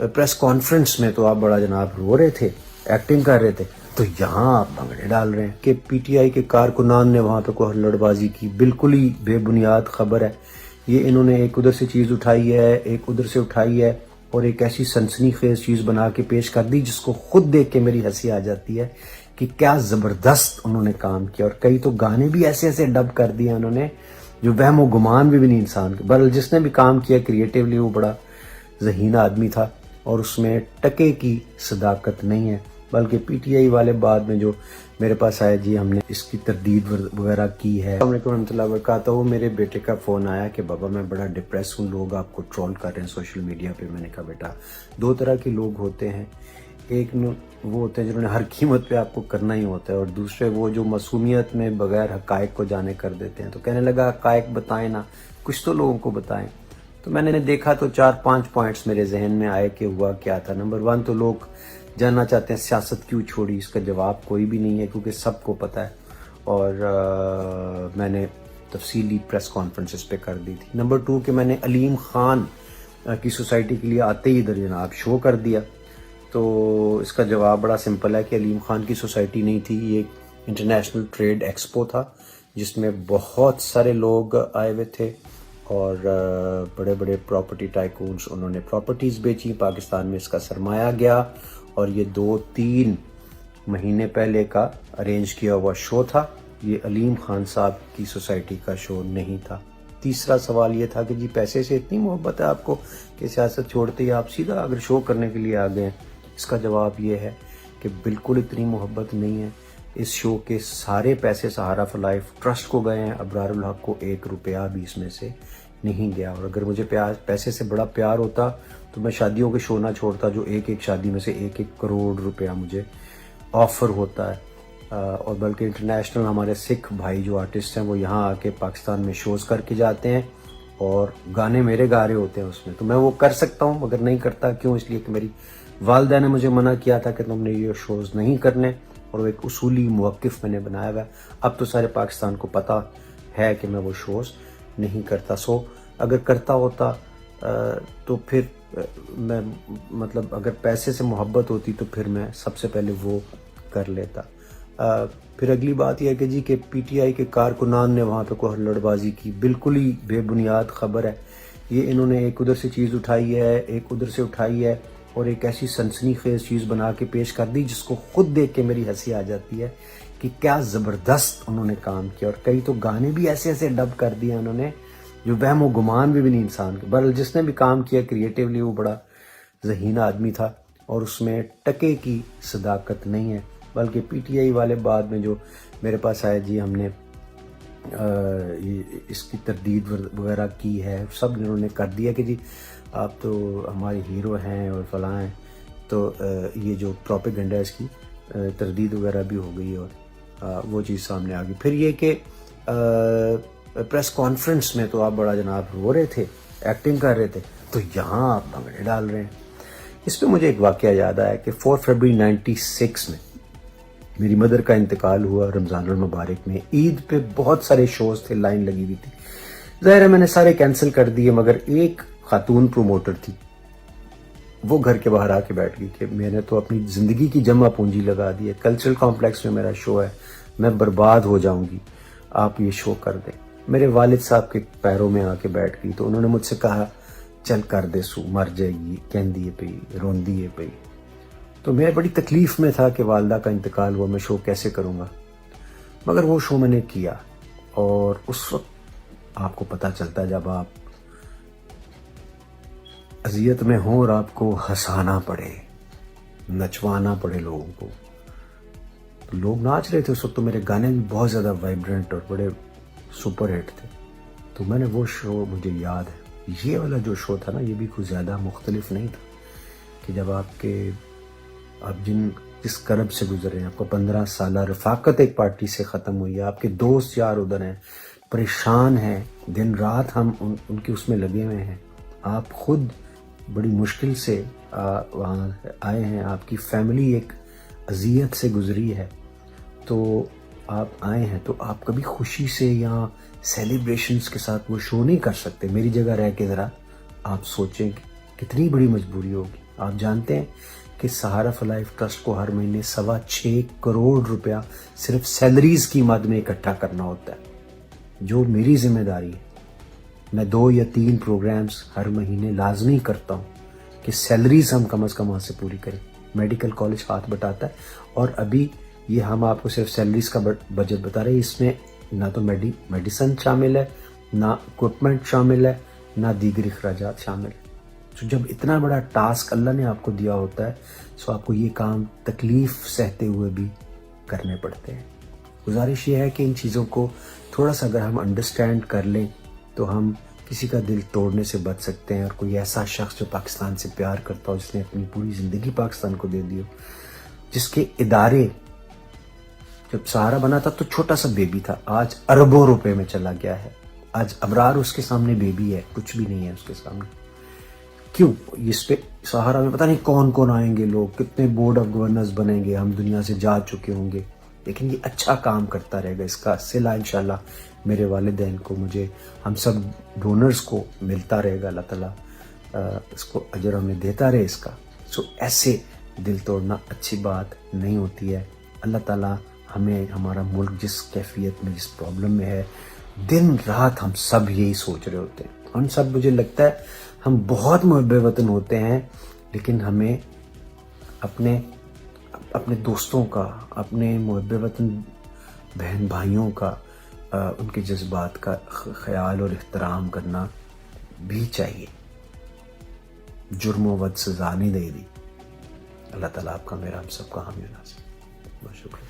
Press conference में तो आप बड़ा जनाब रो रहे थे, एक्टिंग कर रहे थे, तो यहाँ आप भंगड़े डाल रहे हैं कि पीटीआई के कारकुनान ने वहाँ पे कोई हल्लड़बाजी की। बिल्कुल ही बेबुनियाद खबर है ये। इन्होंने एक उधर से चीज़ उठाई है, एक उधर से उठाई है और एक ऐसी सनसनीखेज चीज़ बना के पेश कर दी जिसको खुद देख के मेरी हंसी आ जाती है कि क्या ज़बरदस्त उन्होंने काम किया। और कई तो गाने भी ऐसे ऐसे डब कर दिए उन्होंने जो वहम गुमान भी नहीं इंसान के। बहरहाल जिसने भी काम किया क्रिएटिवली वो बड़ा ज़हीन आदमी था और उसमें टके की सदाकत नहीं है। बल्कि पीटीआई वाले बाद में जो मेरे पास आया, जी हमने इसकी तरदीद वगैरह की है। अस्सलाम वालेकुम रहमतुल्लाहि व बरकातहू। मेरे बेटे का फ़ोन आया कि बाबा मैं बड़ा डिप्रेस हूँ, लोग आपको ट्रोल कर रहे हैं सोशल मीडिया पे। मैंने कहा बेटा दो तरह के लोग होते हैं, एक वो होते हैं जिन्होंने हर कीमत पे आपको करना ही होता है और दूसरे वो जो मासूमियत में बगैर हकायक को जाने कर देते हैं। तो कहने लगा हकायक बताएं ना, कुछ तो लोगों को बताएं। तो मैंने देखा तो 4-5 पॉइंट्स मेरे जहन में आए कि हुआ क्या था। नंबर 1 तो लोग जानना चाहते हैं सियासत क्यों छोड़ी। इसका जवाब कोई भी नहीं है क्योंकि सबको पता है और मैंने तफसीली प्रेस कॉन्फ्रेंसेस पे कर दी थी। नंबर 2 कि मैंने अलीम खान की सोसाइटी के लिए आते ही इधर जनाब शो कर दिया। तो इसका जवाब बड़ा सिंपल है कि अलीम खान की सोसाइटी नहीं थी, ये इंटरनेशनल ट्रेड एक्सपो था जिसमें बहुत सारे लोग आए हुए थे और बड़े बड़े प्रॉपर्टी टाइकून्स उन्होंने प्रॉपर्टीज़ बेची। पाकिस्तान में इसका सरमाया गया और ये 2-3 महीने पहले का अरेंज किया हुआ शो था। ये अलीम खान साहब की सोसाइटी का शो नहीं था। तीसरा सवाल ये था कि जी पैसे से इतनी मोहब्बत है आपको कि सियासत छोड़ते ही आप सीधा अगर शो करने के लिए आ गए हैं। इसका जवाब ये है कि बिल्कुल इतनी मोहब्बत नहीं है। इस शो के सारे पैसे सहारा फॉर लाइफ ट्रस्ट को गए हैं, अबरारुल हक को 1 रुपया भी इसमें से नहीं गया। और अगर मुझे पैसे से बड़ा प्यार होता तो मैं शादियों के शो ना छोड़ता जो एक एक शादी में से 1-1 करोड़ रुपया मुझे ऑफ़र होता है। और बल्कि इंटरनेशनल हमारे सिख भाई जो आर्टिस्ट हैं वो यहाँ आके पाकिस्तान में शोज़ करके जाते हैं और गाने मेरे गा रहे होते हैं उसमें। तो मैं वो कर सकता हूँ मगर नहीं करता। क्यों? इसलिए कि मेरी वालिदा ने मुझे मना किया था कि तुमने ये शोज़ नहीं करने और वो एक उसूली मौक़िफ़ मैंने बनाया हुआ है। अब तो सारे पाकिस्तान को पता है कि मैं वो शोज़ नहीं करता। सो अगर करता होता तो फिर मैं मतलब अगर पैसे से मोहब्बत होती तो फिर मैं सबसे पहले वो कर लेता। फिर अगली बात यह है कि जी कि पीटीआई के कारकुनान ने वहाँ पे कोई हल्लड़बाजी की। बिल्कुल ही बेबुनियाद खबर है ये। इन्होंने एक उधर से चीज़ उठाई है, एक उधर से उठाई है और एक ऐसी सनसनीखेज चीज़ बना के पेश कर दी जिसको खुद देख के मेरी हंसी आ जाती है कि क्या ज़बरदस्त उन्होंने काम किया। और कई तो गाने भी ऐसे ऐसे डब कर दिए उन्होंने जो वहम गुमान भी नहीं इंसान के। बहरहाल जिसने भी काम किया क्रिएटिवली वो बड़ा ज़हीन आदमी था और उसमें टके की सदाकत नहीं है। बल्कि पीटीआई वाले बाद में जो मेरे पास आए, जी हमने इसकी तरदीद वगैरह की है, सब इन्होंने कर दिया कि जी आप तो हमारे हीरो हैं और फलां हैं। तो ये जो प्रोपेगेंडा है इसकी तरदीद वगैरह भी हो गई और वो चीज़ सामने आ गई। फिर ये कि प्रेस कॉन्फ्रेंस में तो आप बड़ा जनाब रो रहे थे, एक्टिंग कर रहे थे, तो यहाँ आप भंगड़े डाल रहे हैं। इस पर मुझे एक वाक़या याद आया कि 4 फरवरी 96 में मेरी मदर का इंतकाल हुआ रमज़ानुल मुबारक में। ईद पे बहुत सारे शोज़ थे, लाइन लगी हुई थी। ज़ाहिर है मैंने सारे कैंसिल कर दिए मगर एक खातून प्रोमोटर थी, वो घर के बाहर आके बैठ गई कि मैंने तो अपनी ज़िंदगी की जमा पूंजी लगा दी है, कल्चरल कॉम्प्लेक्स में मेरा शो है, मैं बर्बाद हो जाऊंगी, आप ये शो कर दें। मेरे वालिद साहब के पैरों में आके बैठ गई। तो उन्होंने मुझसे कहा चल कर दे सू, मर जाएगी, कहती है पई, रोंदी है पई। तो मैं बड़ी तकलीफ़ में था कि वालदा का इंतकाल हुआ, मैं शो कैसे करूँगा। मगर वो शो मैंने किया और उस वक्त आपको पता चलता है जब आप अजियत में हो और आपको हंसाना पड़े, नचवाना पड़े लोगों को। तो लोग नाच रहे थे उस वक्त, तो मेरे गाने भी बहुत ज़्यादा वाइब्रेंट और बड़े सुपर हिट थे। तो मैंने वो शो, मुझे याद है ये वाला जो शो था ना, ये भी कुछ ज़्यादा मुख्तलिफ नहीं था कि जब आप जिस करब से गुजर रहे हैं, आपको 15 साल रफ़ाकत एक पार्टी से ख़त्म हुई है, आपके दोस्त यार उधर हैं, परेशान हैं, दिन रात हम उनके उसमें लगे हुए हैं, आप खुद बड़ी मुश्किल से वहाँ आए हैं, आपकी फैमिली एक अजियत से गुजरी है, तो आप आए हैं, तो आप कभी खुशी से या सेलिब्रेशंस के साथ वो शो नहीं कर सकते। मेरी जगह रह के ज़रा आप सोचें कि कितनी बड़ी मजबूरी होगी। آپ جانتے ہیں کہ سہارا فار لائف ٹرسٹ کو ہر مہینے 6.25 کروڑ روپیہ صرف سیلریز کی مد میں اکٹھا کرنا ہوتا ہے، جو میری ذمہ داری ہے۔ میں 2 یا 3 پروگرامز ہر مہینے لازمی کرتا ہوں کہ سیلریز ہم کم از کم وہاں سے پوری کریں۔ میڈیکل کالج ہاتھ بٹاتا ہے، اور ابھی یہ ہم آپ کو صرف سیلریز کا بجٹ بتا رہے ہیں، اس میں نہ تو میڈیسن شامل ہے، نہ اکوپمنٹ شامل ہے، نہ دیگر اخراجات شامل ہیں۔ تو جب اتنا بڑا ٹاسک اللہ نے آپ کو دیا ہوتا ہے، سو آپ کو یہ کام تکلیف سہتے ہوئے بھی کرنے پڑتے ہیں۔ گزارش یہ ہے کہ ان چیزوں کو تھوڑا سا اگر ہم انڈرسٹینڈ کر لیں تو ہم کسی کا دل توڑنے سے بچ سکتے ہیں، اور کوئی ایسا شخص جو پاکستان سے پیار کرتا ہو، جس نے اپنی پوری زندگی پاکستان کو دے دی ہو، جس کے ادارے جب سہارا بنا تھا تو چھوٹا سا بیبی تھا، آج اربوں روپے میں چلا گیا ہے۔ آج ابرار اس کے سامنے بیبی ہے، کچھ بھی نہیں ہے اس کے سامنے۔ کیوں؟ اس پہ سہارا میں پتہ نہیں کون کون آئیں گے لوگ، کتنے بورڈ آف گورنرز بنیں گے، ہم دنیا سے جا چکے ہوں گے، لیکن یہ اچھا کام کرتا رہے گا۔ اس کا صلہ انشاءاللہ میرے والدین کو، مجھے، ہم سب ڈونرز کو ملتا رہے گا۔ اللہ تعالیٰ اس کو اجر ہمیں دیتا رہے اس کا۔ سو ایسے دل توڑنا اچھی بات نہیں ہوتی ہے۔ اللہ تعالیٰ ہمیں، ہمارا ملک جس کیفیت میں، جس پرابلم میں ہے، دن رات ہم سب یہی سوچ رہے ہوتے ہیں۔ ہم سب، مجھے لگتا ہے ہم بہت محب وطن ہوتے ہیں، لیکن ہمیں اپنے دوستوں کا، اپنے محب وطن بہن بھائیوں کا، ان کے جذبات کا خیال اور احترام کرنا بھی چاہیے۔ جرم و بد سزا نہیں دے دی۔ اللہ تعالیٰ آپ کا، میرا، ہم سب کا حامی و ناصر۔ بہت شکریہ۔